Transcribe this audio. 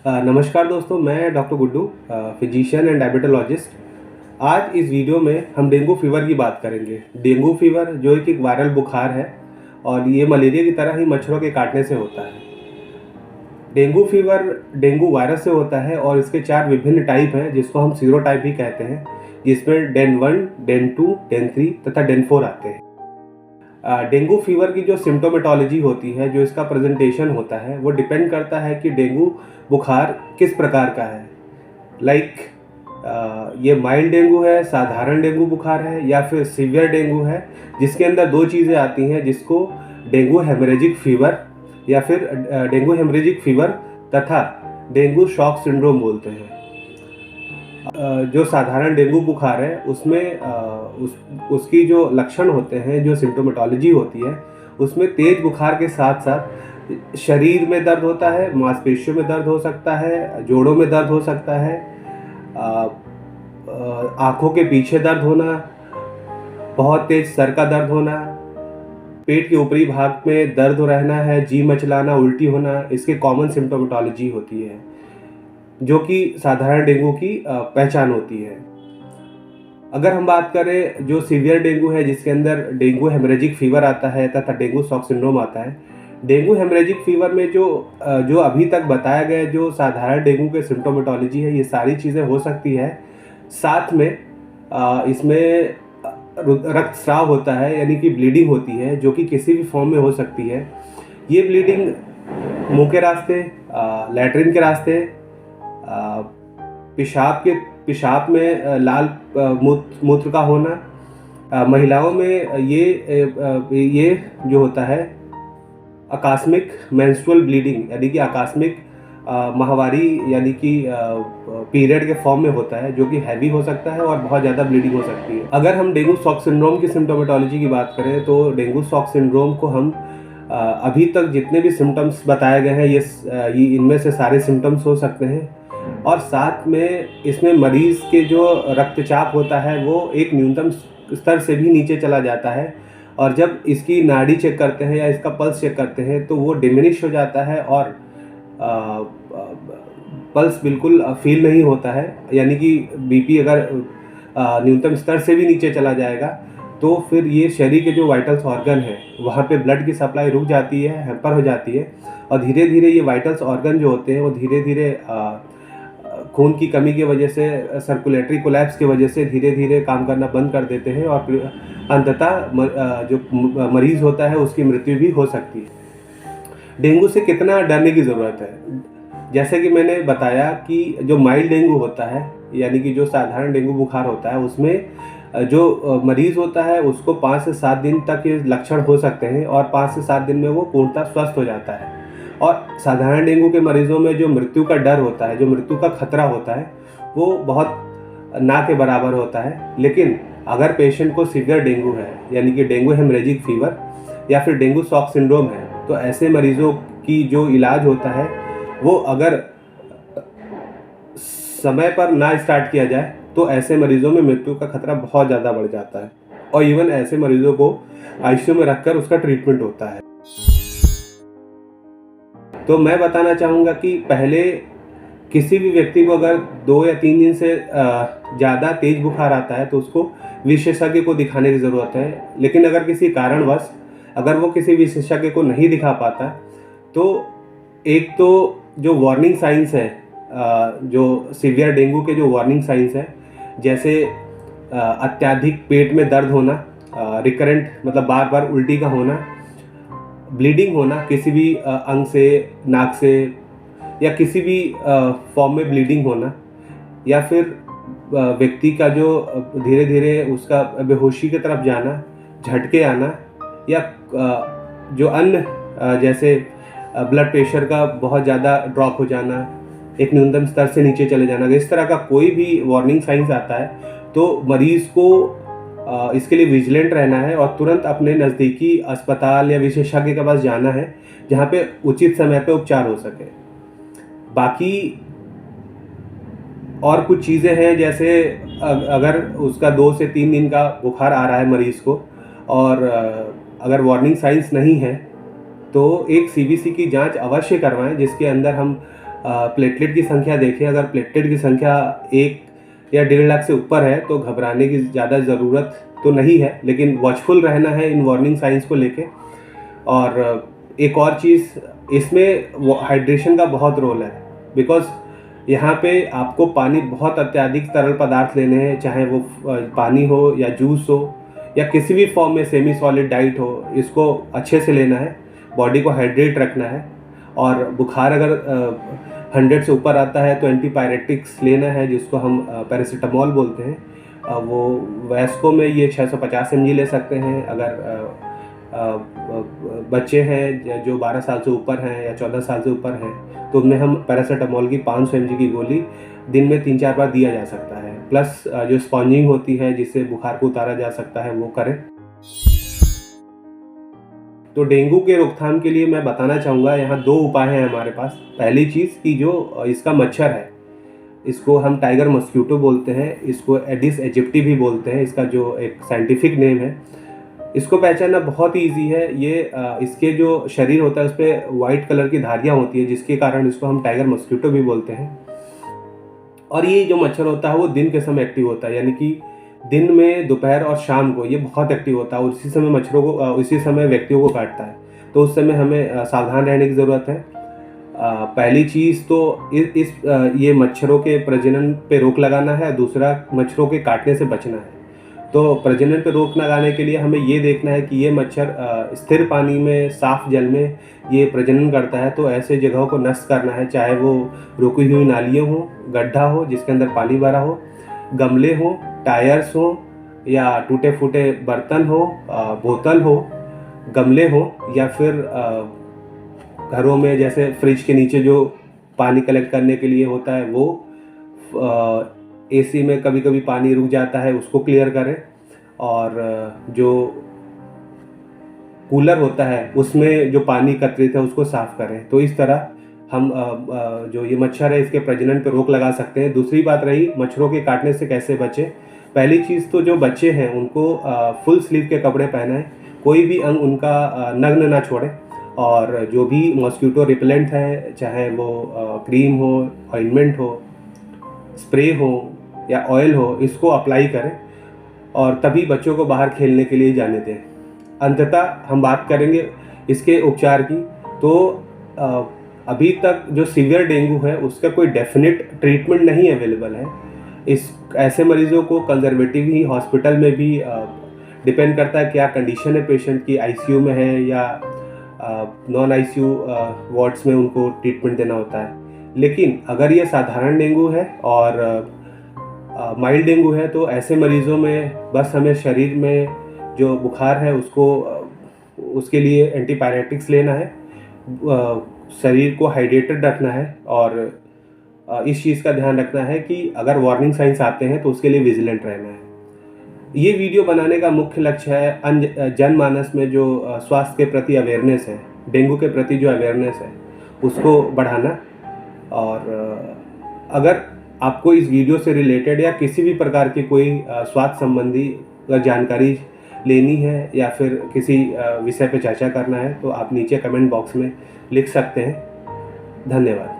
नमस्कार दोस्तों, मैं doctor Guddu, physician and diabetologist. आज इस वीडियो में हम डेंगू फीवर की बात करेंगे। डेंगू फीवर जो एक वायरल बुखार है और ये मलेरिया की तरह ही मच्छरों के काटने से होता है। डेंगू फीवर डेंगू वायरस से होता है और इसके 4 विभिन्न टाइप हैं जिसको हम सीरोटाइप भी कहते हैं, जिसमें डेन 1, डेन 2, डेन 3 तथा डेन 4 आते हैं। डेंगू फीवर की जो सिम्टोमेटोलॉजी होती है, जो इसका प्रेजेंटेशन होता है, वो डिपेंड करता है कि डेंगू बुखार किस प्रकार का है। ये माइल्ड डेंगू है, साधारण डेंगू बुखार है या फिर सीवियर डेंगू है, जिसके अंदर 2 चीज़ें आती हैं, जिसको डेंगू हेमरेजिक फीवर या फिर डेंगू हेमरेजिक फीवर तथा डेंगू शॉक सिंड्रोम बोलते हैं। जो साधारण डेंगू बुखार है उसमें उसकी जो लक्षण होते हैं, जो सिम्टोमेटोलॉजी होती है, उसमें तेज बुखार के साथ साथ शरीर में दर्द होता है, मांसपेशियों में दर्द हो सकता है, जोड़ों में दर्द हो सकता है, आँखों के पीछे दर्द होना, बहुत तेज सर का दर्द होना, पेट के ऊपरी भाग में दर्द रहना है, जी मचलाना, उल्टी होना, इसके कॉमन सिम्टोमेटोलॉजी होती है, जो कि साधारण डेंगू की पहचान होती है। अगर हम बात करें जो सीवियर डेंगू है, जिसके अंदर डेंगू हेमरेजिक फीवर आता है तथा डेंगू शॉक सिंड्रोम आता है। डेंगू हेमरेजिक फीवर में जो अभी तक बताया गया जो साधारण डेंगू के सिम्टोमेटोलॉजी है, ये सारी चीज़ें हो सकती है। साथ में इसमें रक्तस्राव होता है, यानी कि ब्लीडिंग होती है, जो कि किसी भी फॉर्म में हो सकती है। ये ब्लीडिंग मुंह के रास्ते, लैट्रिन के रास्ते, पेशाब में लाल मूत्र का होना, महिलाओं में ये जो होता है आकस्मिक मेंस्ट्रुअल ब्लीडिंग, यानी कि आकस्मिक माहवारी, यानी कि पीरियड के फॉर्म में होता है, जो कि हैवी हो सकता है और बहुत ज़्यादा ब्लीडिंग हो सकती है। अगर हम डेंगू शॉक सिंड्रोम की सिम्टोमेटोलॉजी की बात करें तो डेंगू शॉक सिंड्रोम को हम अभी तक जितने भी सिम्टम्स बताए गए हैं, ये इनमें से सारे सिम्टम्स हो सकते हैं। और साथ में इसमें मरीज़ के जो रक्तचाप होता है वो एक न्यूनतम स्तर से भी नीचे चला जाता है, और जब इसकी नाड़ी चेक करते हैं या इसका पल्स चेक करते हैं तो वो डिमिनिश हो जाता है और पल्स बिल्कुल फील नहीं होता है। यानी कि बीपी अगर न्यूनतम स्तर से भी नीचे चला जाएगा तो फिर ये शरीर के जो वाइटल्स ऑर्गन हैं वहाँ पे ब्लड की सप्लाई रुक जाती है, हैम्पर हो जाती है, और धीरे धीरे ये वाइटल्स ऑर्गन जो होते हैं वो धीरे धीरे खून की कमी की वजह से, सर्कुलेटरी कोलैप्स की वजह से धीरे धीरे काम करना बंद कर देते हैं, और फिर अंततः जो मरीज़ होता है उसकी मृत्यु भी हो सकती है। डेंगू से कितना डरने की ज़रूरत है? जैसे कि मैंने बताया कि जो माइल्ड डेंगू होता है, यानी कि जो साधारण डेंगू बुखार होता है, उसमें जो मरीज़ होता है उसको 5 से 7 दिन तक ये लक्षण हो सकते हैं और 5 से 7 दिन में वो पूर्णतः स्वस्थ हो जाता है। और साधारण डेंगू के मरीज़ों में जो मृत्यु का डर होता है, जो मृत्यु का खतरा होता है, वो बहुत ना के बराबर होता है। लेकिन अगर पेशेंट को सीवियर डेंगू है, यानी कि डेंगू हेमरेजिक फीवर या फिर डेंगू शॉक सिंड्रोम है, तो ऐसे मरीज़ों की जो इलाज होता है वो अगर समय पर ना स्टार्ट किया जाए तो ऐसे मरीज़ों में मृत्यु का खतरा बहुत ज़्यादा बढ़ जाता है, और इवन ऐसे मरीज़ों को आईसीयू में रखकर उसका ट्रीटमेंट होता है। तो मैं बताना चाहूँगा कि पहले किसी भी व्यक्ति को अगर 2 या 3 दिन से ज़्यादा तेज बुखार आता है तो उसको विशेषज्ञ को दिखाने की ज़रूरत है। लेकिन अगर किसी कारणवश अगर वो किसी विशेषज्ञ को नहीं दिखा पाता, तो एक तो जो वार्निंग साइंस है, जो सीवियर डेंगू के जो वार्निंग साइंस है, जैसे अत्यधिक पेट में दर्द होना, रिकरेंट मतलब बार बार उल्टी का होना, ब्लीडिंग होना किसी भी अंग से, नाक से, या किसी भी फॉर्म में ब्लीडिंग होना, या फिर व्यक्ति का जो धीरे धीरे उसका बेहोशी की तरफ जाना, झटके आना, या जो अन्य जैसे ब्लड प्रेशर का बहुत ज़्यादा ड्रॉप हो जाना, एक न्यूनतम स्तर से नीचे चले जाना, इस तरह का कोई भी वार्निंग साइंस आता है तो मरीज़ को इसके लिए विजिलेंट रहना है और तुरंत अपने नज़दीकी अस्पताल या विशेषज्ञ के पास जाना है, जहाँ पे उचित समय पे उपचार हो सके। बाकी और कुछ चीज़ें हैं, जैसे अगर उसका 2 से 3 दिन का बुखार आ रहा है मरीज़ को और अगर वार्निंग साइंस नहीं है तो एक सीबीसी की जांच अवश्य करवाएं, जिसके अंदर हम प्लेटलेट की संख्या देखें, अगर प्लेटलेट की संख्या 1 या 1.5 लाख से ऊपर है तो घबराने की ज़्यादा ज़रूरत तो नहीं है, लेकिन वॉचफुल रहना है इन वार्निंग साइंस को लेके। और एक और चीज़, इसमें हाइड्रेशन का बहुत रोल है, बिकॉज़ यहाँ पे आपको पानी, बहुत अत्यधिक तरल पदार्थ लेने हैं, चाहे वो पानी हो या जूस हो या किसी भी फॉर्म में सेमी सॉलिड डाइट हो, इसको अच्छे से लेना है, बॉडी को हाइड्रेट रखना है। और बुखार अगर 100 से ऊपर आता है तो एंटीपायरेटिक्स लेना है, जिसको हम पैरासीटामोल बोलते हैं। वो वयस्कों में ये 650 mg ले सकते हैं। अगर बच्चे हैं जो 12 साल से ऊपर हैं या 14 साल से ऊपर हैं तो उनमें हम पैरासीटामोल की 500 mg की गोली दिन में 3-4 बार दिया जा सकता है। प्लस जो स्पॉन्जिंग होती है जिससे बुखार को उतारा जा सकता है, वो करें। तो डेंगू के रोकथाम के लिए मैं बताना चाहूँगा, यहाँ 2 उपाय हैं हमारे पास। पहली चीज़ कि जो इसका मच्छर है, इसको हम टाइगर मस्क्यूटो बोलते हैं, इसको एडिस एजिप्टी भी बोलते हैं, इसका जो एक साइंटिफिक नेम है। इसको पहचानना बहुत ही ईजी है। ये इसके जो शरीर होता है उस पर वाइट कलर की धारियाँ होती है, जिसके कारण इसको हम टाइगर मस्क्यूटो भी बोलते हैं। और ये जो मच्छर होता है वो दिन के समय एक्टिव होता है, यानी कि दिन में, दोपहर और शाम को ये बहुत एक्टिव होता है और उसी समय मच्छरों को, उसी समय व्यक्तियों को काटता है। तो उस समय हमें सावधान रहने की ज़रूरत है। पहली चीज़ तो ये मच्छरों के प्रजनन पे रोक लगाना है। दूसरा, मच्छरों के काटने से बचना है। तो प्रजनन पे रोक लगाने के लिए हमें ये देखना है कि ये मच्छर स्थिर पानी में, साफ जल में ये प्रजनन करता है, तो ऐसे जगहों को नष्ट करना है, चाहे वो रुकी हुई नालियाँ हो, गड्ढा हो जिसके अंदर पानी भरा हो, गमले हो, टायर्स हो या टूटे फूटे बर्तन हो, बोतल हो, गमले हो, या फिर घरों में जैसे फ्रिज के नीचे जो पानी कलेक्ट करने के लिए होता है वो, एसी में कभी कभी पानी रुक जाता है, उसको क्लियर करें। और जो कूलर होता है उसमें जो पानी एकत्रित है उसको साफ़ करें। तो इस तरह हम जो ये मच्छर है इसके प्रजनन पर रोक लगा सकते हैं। दूसरी बात रही मच्छरों के काटने से कैसे बचें। पहली चीज़ तो जो बच्चे हैं उनको फुल स्लीव के कपड़े पहनाएं, कोई भी अंग उनका नग्न ना छोड़ें। और जो भी मॉस्किटो रिपेलेंट है, चाहे वो क्रीम हो, ऑइंटमेंट हो, स्प्रे हो या ऑयल हो, इसको अप्लाई करें और तभी बच्चों को बाहर खेलने के लिए जाने दें। अंततः हम बात करेंगे इसके उपचार की। तो अभी तक जो सीवियर डेंगू है उसका कोई डेफिनेट ट्रीटमेंट नहीं अवेलेबल है। इस ऐसे मरीजों को कंजर्वेटिव ही हॉस्पिटल में भी डिपेंड करता है क्या कंडीशन है पेशेंट की, आईसीयू में है या नॉन आईसीयू वार्ड्स में उनको ट्रीटमेंट देना होता है। लेकिन अगर ये साधारण डेंगू है और माइल्ड डेंगू है तो ऐसे मरीजों में बस हमें शरीर में जो बुखार है उसके लिए एंटीपायरेटिक्स लेना है, शरीर को हाइड्रेटेड रखना है और इस चीज़ का ध्यान रखना है कि अगर वार्निंग साइंस आते हैं तो उसके लिए विजिलेंट रहना है। ये वीडियो बनाने का मुख्य लक्ष्य है जनमानस में जो स्वास्थ्य के प्रति अवेयरनेस है, डेंगू के प्रति जो अवेयरनेस है उसको बढ़ाना। और अगर आपको इस वीडियो से रिलेटेड या किसी भी प्रकार की कोई स्वास्थ्य संबंधी अगर जानकारी लेनी है या फिर किसी विषय पर चर्चा करना है तो आप नीचे कमेंट बॉक्स में लिख सकते हैं। धन्यवाद।